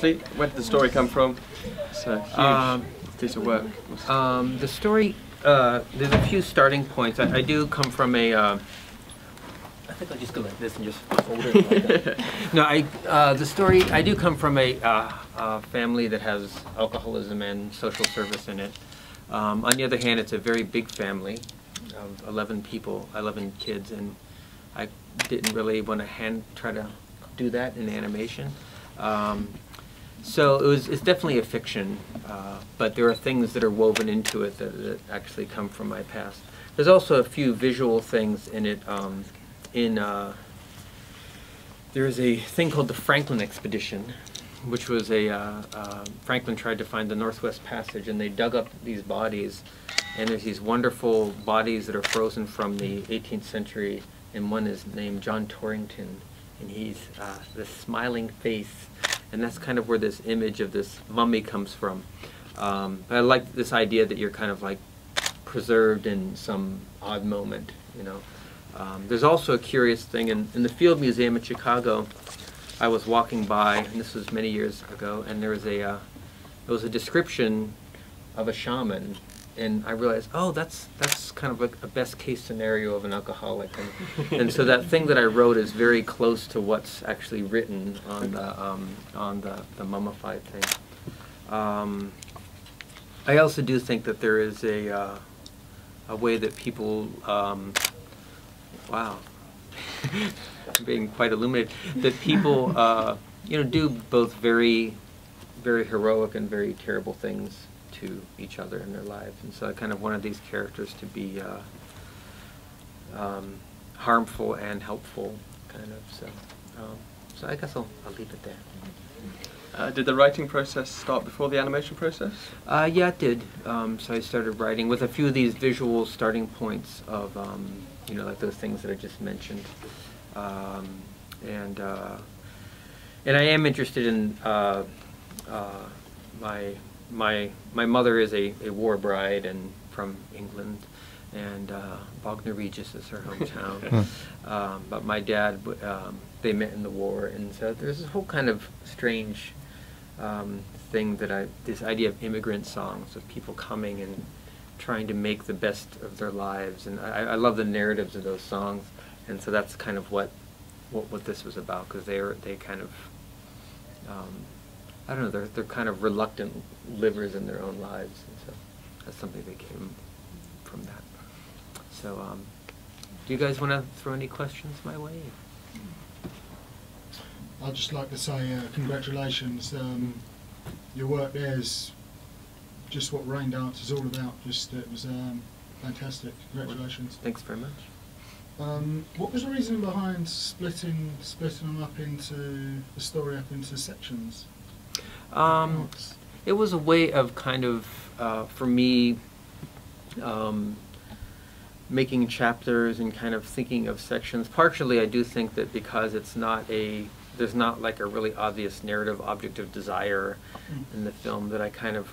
firstly, where did the story come from? It's a huge piece of work. The story, there's a few starting points. I do come from a, I think I'll just go like this and just hold it like that. No, the story, I do come from a family that has alcoholism and social service in it. On the other hand, it's a very big family of 11 people, 11 kids, and I didn't really want to try to do that in animation. So it's definitely a fiction, but there are things that are woven into it that actually come from my past. There's also a few visual things in it. There's a thing called the Franklin Expedition, which was Franklin tried to find the Northwest Passage, and they dug up these bodies, and there's these wonderful bodies that are frozen from the 18th century, and one is named John Torrington, and he's this smiling face, and that's kind of where this image of this mummy comes from. But I like this idea that you're kind of like preserved in some odd moment, you know. There's also a curious thing in the Field Museum in Chicago. I was walking by, and this was many years ago, and there was a description of a shaman, and I realized, oh, that's kind of like a best case scenario of an alcoholic, and so that thing that I wrote is very close to what's actually written on the mummified thing. I also do think that there is a way that people, wow. Being quite illuminated, that people, you know, do both very, very heroic and very terrible things to each other in their lives, and so I kind of wanted these characters to be harmful and helpful, kind of. So I guess I'll leave it there. Did the writing process start before the animation process? Yeah, it did. So I started writing with a few of these visual starting points of, you know, like those things that I just mentioned. And I am interested in my mother is a war bride and from England, and Bognor Regis is her hometown. But my dad, they met in the war, and so there's this whole kind of strange thing that this idea of immigrant songs, of people coming and trying to make the best of their lives, and I love the narratives of those songs. And so that's kind of what this was about, because they kind of, I don't know, they're kind of reluctant livers in their own lives, and so that's something that came from that. So, do you guys want to throw any questions my way? I'd just like to say congratulations. Your work there is just what Raindance is all about. It was fantastic. Congratulations. Thanks very much. What was the reason behind splitting them up into the story up into sections? It was a way of kind of, for me, making chapters and kind of thinking of sections. Partially, I do think that because it's not there's not like a really obvious narrative object of desire in the film, that I kind of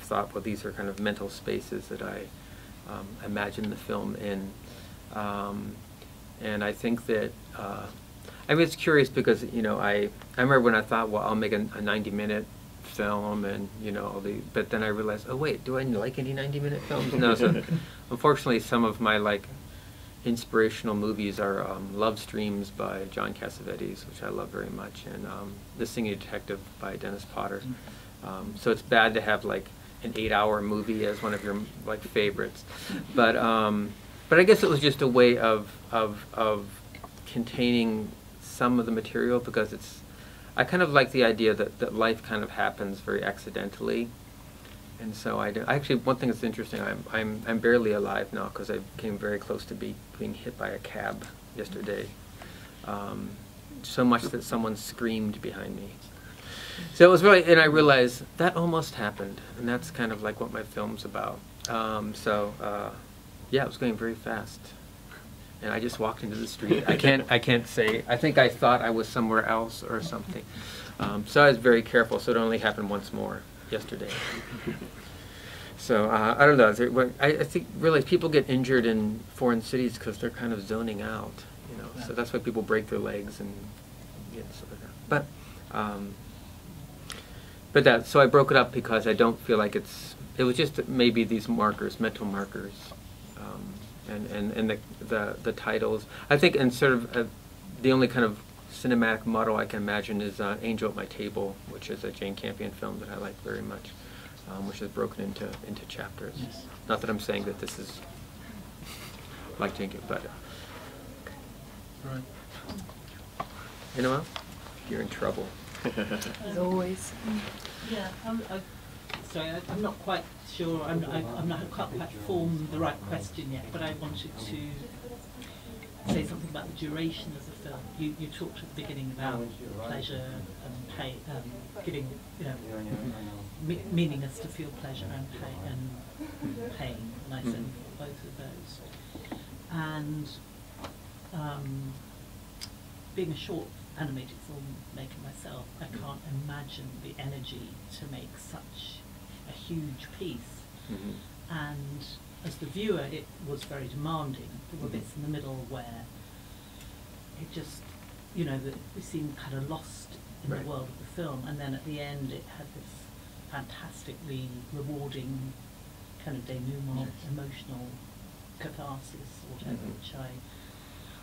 thought, well, these are kind of mental spaces that I imagine the film in. And I think that, I mean, it's curious because, you know, I remember when I thought, well, I'll make a 90-minute film, and, you know, but then I realized, oh wait, do I like any 90-minute films? No, so unfortunately some of my, like, inspirational movies are Love Streams by John Cassavetes, which I love very much, and The Singing Detective by Dennis Potter. So it's bad to have, like, an 8-hour movie as one of your, like, favorites. But I guess it was just a way of containing some of the material, because I kind of like the idea that life kind of happens very accidentally, and so actually, one thing that's interesting, I'm barely alive now because I came very close to being hit by a cab yesterday, so much that someone screamed behind me. So it was really, and I realized that almost happened, and that's kind of like what my film's about. Yeah, it was going very fast, and I just walked into the street. I can't say. I think I thought I was somewhere else or something. So I was very careful. So it only happened once more yesterday. So I don't know. I think really people get injured in foreign cities because they're kind of zoning out. You know, so that's why people break their legs and stuff like that. But So I broke it up because I don't feel like it was just maybe these markers, mental markers, and the titles. I think, and sort of the only kind of cinematic model I can imagine is Angel at My Table, which is a Jane Campion film that I like very much, which is broken into chapters. Yes. Not that I'm saying that this is like Jane Campion, but Right. anyone else? You're in trouble. As always. Yeah, sorry, I'm not quite sure. I'm not quite formed the right question yet, but I wanted to say something about the duration of the film. You talked at the beginning about pleasure and pain, giving meaning us to feel pleasure and pain, and I said both of those. And being a short animated filmmaker myself, I can't imagine the energy to make such a huge piece. And as the viewer, it was very demanding. There were bits in the middle where it just, that we seemed kind of lost in the world of the film, and then at the end it had this fantastically rewarding kind of denouement, emotional catharsis, or whatever, which I,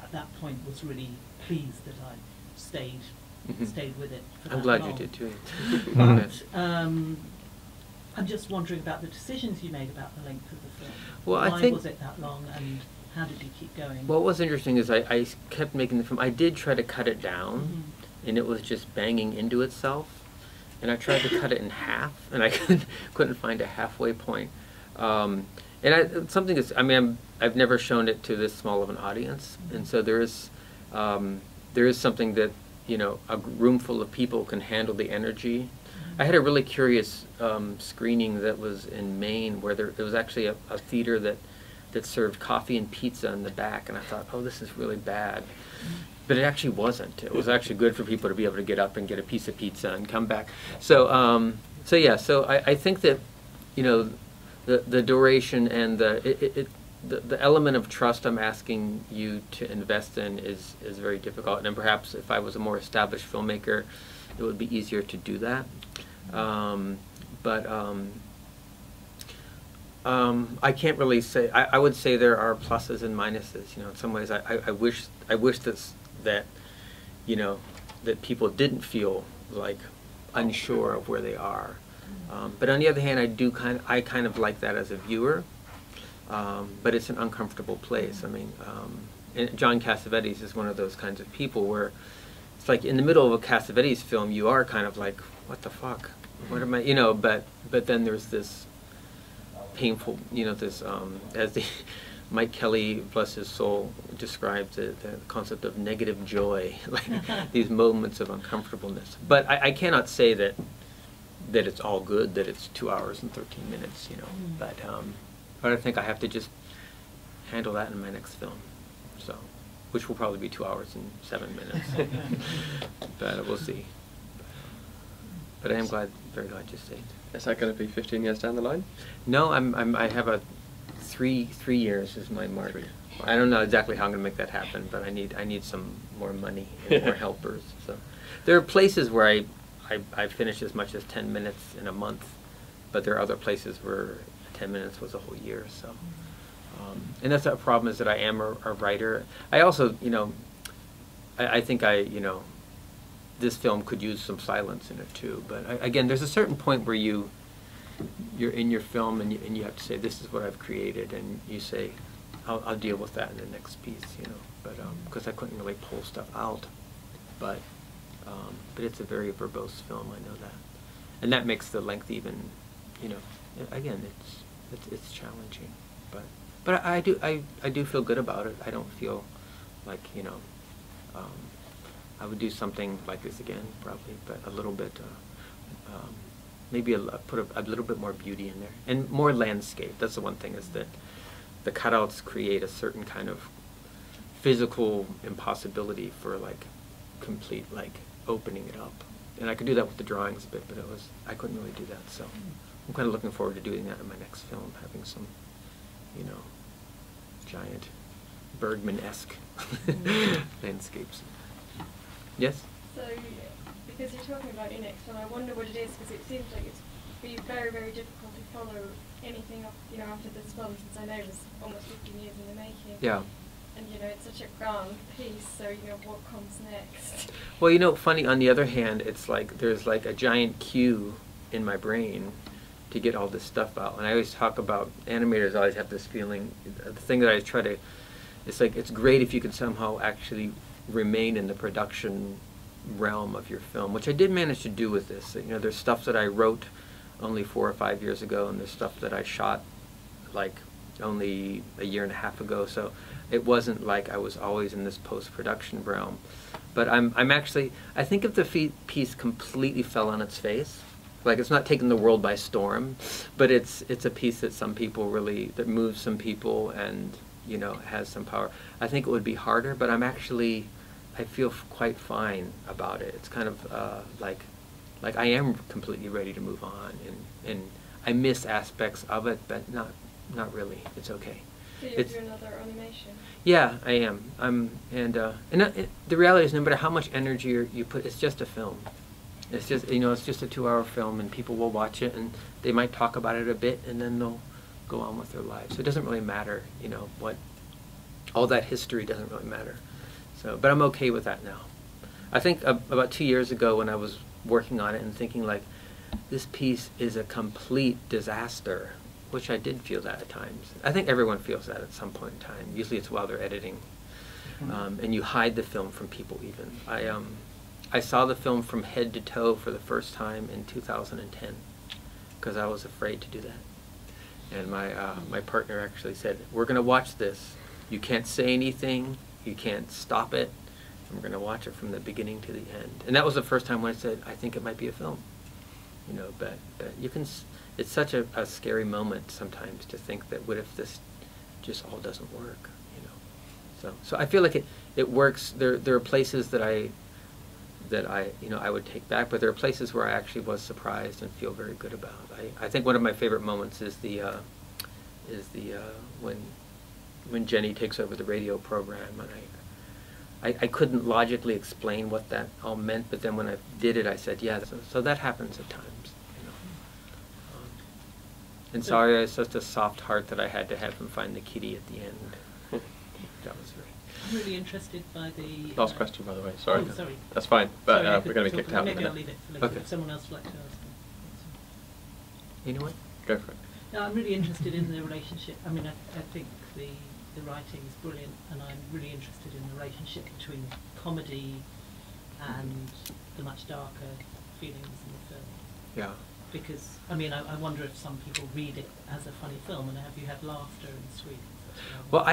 at that point, was really pleased that I stayed with it for that I'm glad long. you did too. But I'm just wondering about the decisions you made about the length of the film. Well, Why I think was it that long, and how did you keep going? what was interesting is I kept making the film. I did try to cut it down, and it was just banging into itself. And I tried to cut it in half, and I couldn't find a halfway point. And something is, I've never shown it to this small of an audience, and so there is something that, a room full of people can handle the energy. I had a really curious screening that was in Maine, where there was actually a theater that served coffee and pizza in the back, and I thought, oh, this is really bad. But it actually wasn't. It was actually good for people to be able to get up and get a piece of pizza and come back. So I think that, the duration and the element of trust I'm asking you to invest in is very difficult. And perhaps if I was a more established filmmaker, it would be easier to do that. I can't really say. I would say there are pluses and minuses. In some ways, I wish that people didn't feel like unsure of where they are. But on the other hand, I kind of like that as a viewer. But it's an uncomfortable place. And John Cassavetes is one of those kinds of people where it's like in the middle of a Cassavetes film, you are kind of like, what the fuck? What am I? But then there's this painful, this as the Mike Kelly, bless his soul, describes the concept of negative joy, like these moments of uncomfortableness. But I cannot say that it's all good, that it's 2 hours and 13 minutes, But I think I have to just handle that in my next film, which will probably be 2 hours and 7 minutes. But we'll see. But I am very glad you stayed. Is that going to be 15 years down the line? No, I have a 3 years is my mark. 3. I don't know exactly how I'm going to make that happen, but I need some more money and more helpers. So there are places where I finish as much as 10 minutes in a month, but there are other places where 10 minutes was a whole year. So, and that's a problem, is that I am a writer. I also, I think this film could use some silence in it too. But again, there's a certain point where you're in your film and you have to say, this is what I've created, and you say, I'll deal with that in the next piece, But because I couldn't really pull stuff out, but it's a very verbose film. I know that, and that makes the length even, again, it's challenging, but I do feel good about it. I don't feel like I would do something like this again, probably, but a little bit, maybe put a little bit more beauty in there and more landscape. That's the one thing, is that the cutouts create a certain kind of physical impossibility for complete opening it up. And I could do that with the drawings a bit, but I couldn't really do that. So I'm kind of looking forward to doing that in my next film, having some, giant Bergman-esque landscapes. Yes? So because you're talking about your next film, I wonder what it is, because it seems like it's be very, very difficult to follow anything up, you know, after this film, since I know it was almost 15 years in the making. Yeah. And, you know, it's such a grand piece, so, you know, what comes next? Well, you know, funny, on the other hand, it's like there's like a giant queue in my brain to get all this stuff out. And I always talk about, animators always have this feeling, the thing that I try to, it's like, it's great if you can somehow actually remain in the production realm of your film, which I did manage to do with this. You know, there's stuff that I wrote only 4 or 5 years ago, and there's stuff that I shot like only a year and a half ago, so it wasn't like I was always in this post-production realm. But I'm actually, I think if the piece completely fell on its face, like it's not taking the world by storm, but it's a piece that some people really, that moves some people and, you know, has some power. I think it would be harder, but I'm actually, I feel quite fine about it. It's kind of like I am completely ready to move on, and I miss aspects of it, but not really. It's okay. So you'll do another animation? Yeah, I am. The reality is, no matter how much energy you put, it's just a film. It's just, you know, it's just a 2-hour film, and people will watch it, and they might talk about it a bit, and then they'll go on with their lives. So it doesn't really matter, you know, what, all that history doesn't really matter. So, but I'm okay with that now. I think about 2 years ago, when I was working on it and thinking like, this piece is a complete disaster, which I did feel that at times. I think everyone feels that at some point in time. Usually it's while they're editing. And you hide the film from people even. I saw the film from head to toe for the first time in 2010 because I was afraid to do that. And my partner actually said, we're going to watch this. You can't say anything. You can't stop it. And we're going to watch it from the beginning to the end. And that was the first time when I said, I think it might be a film. You know, but you can, it's such a scary moment sometimes to think that what if this just all doesn't work, you know. So I feel like it works. There are places that I you know, I would take back, but there are places where I actually was surprised and feel very good about. I think one of my favorite moments is when Jenny takes over the radio program, and I couldn't logically explain what that all meant, but then when I did it, I said, yeah, so that happens at times, you know. And sorry, I was such a soft heart that I had to have him find the kitty at the end. That was very... I'm really interested by the... Last question, by the way. Sorry. Oh, sorry. That's fine, but Sorry, we're going to be kicked out in a Maybe I'll minute. leave it for later. Okay. If someone else would like to ask. You know what? Go for it. No, I'm really interested in the relationship. I mean, I think the writing is brilliant, and I'm really interested in the relationship between comedy and the much darker feelings in the film. Yeah. Because, I mean, I wonder if some people read it as a funny film, and have you had laughter and sweet? Well,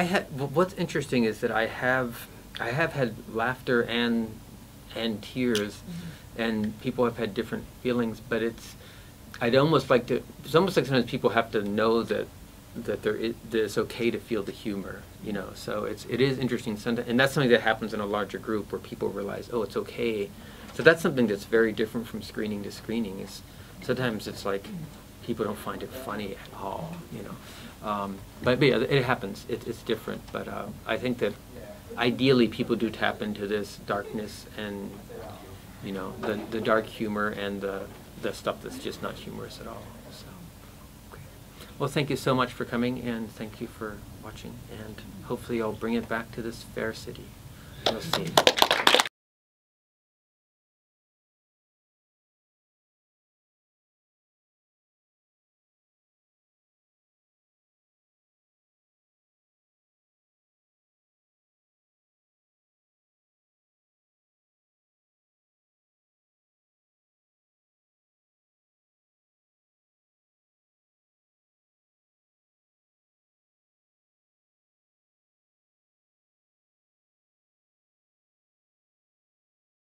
what's interesting is that I have had laughter and tears, and people have had different feelings. But it's almost like sometimes people have to know that that it's okay to feel the humor, you know. So it is interesting sometimes, and that's something that happens in a larger group where people realize, oh, it's okay. So that's something that's very different from screening to screening. Sometimes it's like people don't find it funny at all, you know. But yeah, it happens. It's different. But I think that ideally people do tap into this darkness and, you know, the dark humor and the stuff that's just not humorous at all. So, okay. Well, thank you so much for coming, and thank you for watching. And hopefully I'll bring it back to this fair city. We'll see.